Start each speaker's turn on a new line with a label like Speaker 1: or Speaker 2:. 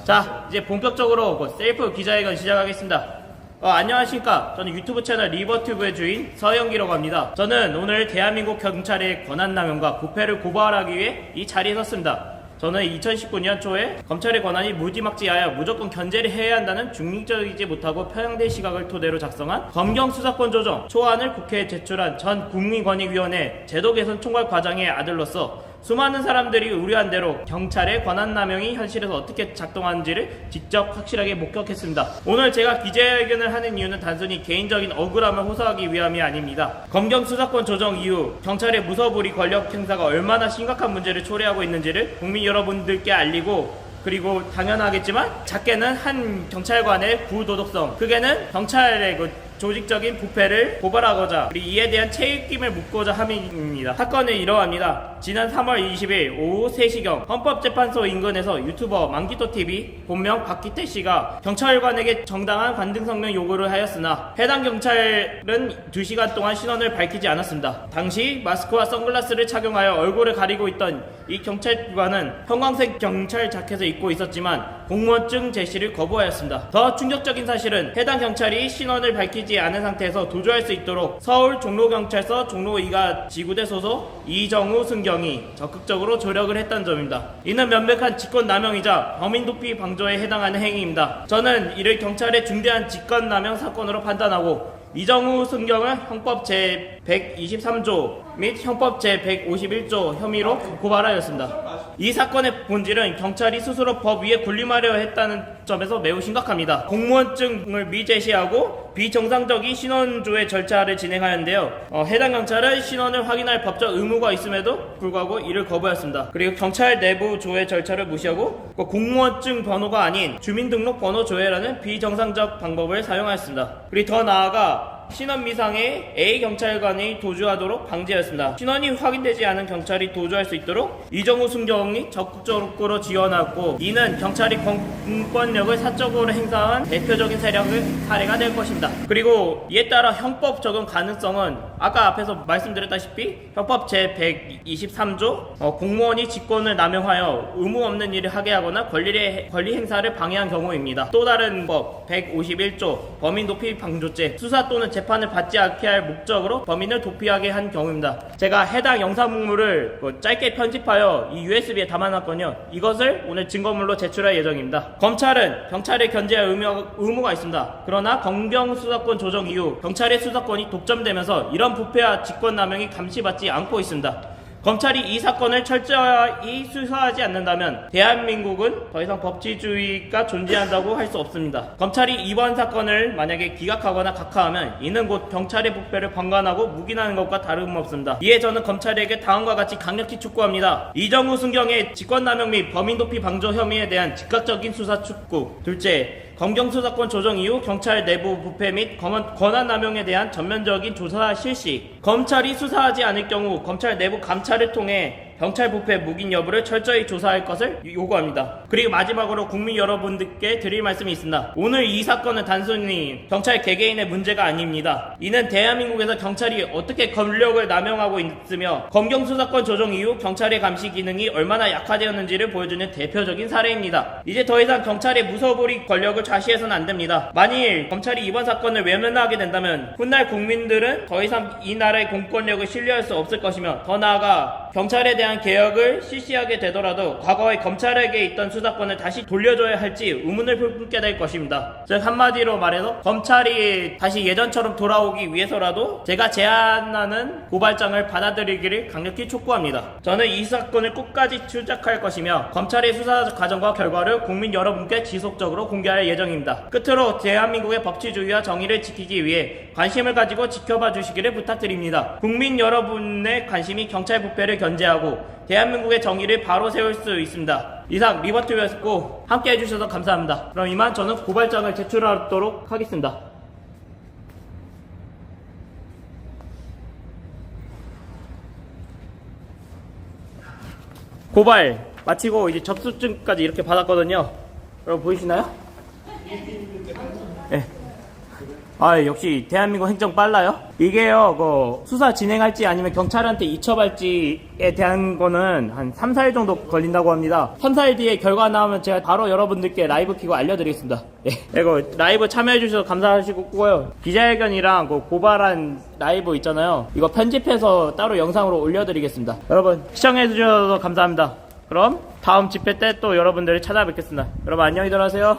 Speaker 1: 자, 이제 본격적으로 셀프 기자회견 시작하겠습니다. 안녕하십니까. 저는 유튜브 채널 리버튜브의 주인 서영기라고 합니다. 저는 오늘 대한민국 경찰의 권한남용과 부패를 고발하기 위해 이 자리에 섰습니다. 저는 2019년 초에 검찰의 권한이 무지막지하여 무조건 견제를 해야 한다는 중립적이지 못하고 편향된 시각을 토대로 작성한 검경수사권 조정 초안을 국회에 제출한 전 국민권익위원회 제도 개선 총괄 과장의 아들로서 수많은 사람들이 우려한 대로 경찰의 권한남용이 현실에서 어떻게 작동하는지를 직접 확실하게 목격했습니다. 오늘 제가 기자회견을 하는 이유는 단순히 개인적인 억울함을 호소하기 위함이 아닙니다. 검경수사권 조정 이후 경찰의 무서부리 권력 행사가 얼마나 심각한 문제를 초래하고 있는지를 국민 여러분들께 알리고, 그리고 당연하겠지만 작게는 한 경찰관의 부도덕성, 크게는 경찰의 조직적인 부패를 고발하고자 그리고 이에 대한 책임을 묻고자 함입니다. 사건은 이러합니다. 지난 3월 20일 오후 3시경 헌법재판소 인근에서 유튜버 만기토TV 본명 박기태 씨가 경찰관에게 정당한 관등 성명 요구를 하였으나 해당 경찰은 2시간 동안 신원을 밝히지 않았습니다. 당시 마스크와 선글라스를 착용하여 얼굴을 가리고 있던 이 경찰관은 형광색 경찰 자켓을 입고 있었지만 공무원증 제시를 거부하였습니다. 더 충격적인 사실은 해당 경찰이 신원을 밝히지 않은 상태에서 도주할 수 있도록 서울 종로경찰서 종로 2가 지구대 소속 이정우 순경이 적극적으로 조력을 했다는 점입니다. 이는 명백한 직권남용이자 범인도피 방조에 해당하는 행위입니다. 저는 이를 경찰의 중대한 직권남용 사건으로 판단하고 이정우 순경을 형법 제123조 및 형법 제151조 혐의로 고발하였습니다. 이 사건의 본질은 경찰이 스스로 법 위에 군림하려 했다는 점에서 매우 심각합니다. 공무원증을 미제시하고 비정상적인 신원조회 절차를 진행하였는데요. 해당 경찰은 신원을 확인할 법적 의무가 있음에도 불구하고 이를 거부했습니다. 그리고 경찰 내부 조회 절차를 무시하고 공무원증 번호가 아닌 주민등록번호 조회라는 비정상적 방법을 사용하였습니다. 그리고 더 나아가 신원 미상의 A 경찰관이 도주하도록 방지하였습니다. 신원이 확인되지 않은 경찰이 도주할 수 있도록 이정우 순경이 적극적으로 지원하고, 이는 경찰이 공권력을 사적으로 행사한 대표적인 사례가 될 것입니다. 그리고 이에 따라 형법 적용 가능성은 아까 앞에서 말씀드렸다시피 형법 제123조 공무원이 직권을 남용하여 의무 없는 일을 하게 하거나 권리 행사를 방해한 경우입니다. 또 다른 법 151조 범인도피 방조죄 수사 또는 재판을 받지 않게 할 목적으로 범인을 도피하게 한 경우입니다. 제가 해당 영상물을 짧게 편집하여 이 USB에 담아놨거든요. 이것을 오늘 증거물로 제출할 예정입니다. 검찰은 경찰에 견제할 의무가 있습니다. 그러나 검경수사권 조정 이후 경찰의 수사권이 독점되면서 이런 부패와 직권남용이 감시받지 않고 있습니다. 검찰이 이 사건을 철저히 수사하지 않는다면 대한민국은 더 이상 법치주의가 존재한다고 할 수 없습니다. 검찰이 이번 사건을 만약에 기각하거나 각하하면 이는 곧 경찰의 부패를 방관하고 묵인하는 것과 다름없습니다. 이에 저는 검찰에게 다음과 같이 강력히 촉구합니다. 이정우 순경의 직권남용 및 범인도피 방조 혐의에 대한 즉각적인 수사 촉구. 둘째, 검경수사권 조정 이후 경찰 내부 부패 및 권한남용에 대한 전면적인 조사 실시. 검찰이 수사하지 않을 경우 검찰 내부 감찰을 통해 경찰 부패 묵인 여부를 철저히 조사할 것을 요구합니다. 그리고 마지막으로 국민 여러분들께 드릴 말씀이 있습니다. 오늘 이 사건은 단순히 경찰 개개인의 문제가 아닙니다. 이는 대한민국에서 경찰이 어떻게 권력을 남용하고 있으며 검경수사권 조정 이후 경찰의 감시 기능이 얼마나 약화되었는지를 보여주는 대표적인 사례입니다. 이제 더 이상 경찰의 무서부리 권력을 좌시해서는 안 됩니다. 만일 검찰이 이번 사건을 외면하게 된다면 훗날 국민들은 더 이상 이 나라의 공권력을 신뢰할 수 없을 것이며, 더 나아가 경찰에 대한 개혁을 실시하게 되더라도 과거에 검찰에게 있던 수사권을 다시 돌려줘야 할지 의문을 품게 될 것입니다. 즉 한마디로 말해서 검찰이 다시 예전처럼 돌아오기 위해서라도 제가 제안하는 고발장을 받아들이기를 강력히 촉구합니다. 저는 이 사건을 끝까지 추적할 것이며 검찰의 수사 과정과 결과를 국민 여러분께 지속적으로 공개할 예정입니다. 끝으로 대한민국의 법치주의와 정의를 지키기 위해 관심을 가지고 지켜봐 주시기를 부탁드립니다. 국민 여러분의 관심이 경찰 부패를 견제하고 대한민국의 정의를 바로 세울 수 있습니다. 이상 리버튜브였고 함께 해주셔서 감사합니다. 그럼 이만 저는 고발장을 제출하도록 하겠습니다. 고발 마치고 이제 접수증까지 이렇게 받았거든요. 여러분 보이시나요? 네. 아, 역시 대한민국 행정 빨라요. 이게요, 수사 진행할지 아니면 경찰한테 이첩할지에 대한 거는 한 3, 4일 정도 걸린다고 합니다. 3, 4일 뒤에 결과 나오면 제가 바로 여러분들께 라이브 키고 알려드리겠습니다. 예. 이거 라이브 참여해주셔서 감사하시고요. 기자회견이랑 고발한 라이브 있잖아요. 이거 편집해서 따로 영상으로 올려드리겠습니다. 여러분, 시청해주셔서 감사합니다. 그럼 다음 집회 때 또 여러분들을 찾아뵙겠습니다. 여러분 안녕히 들어가세요.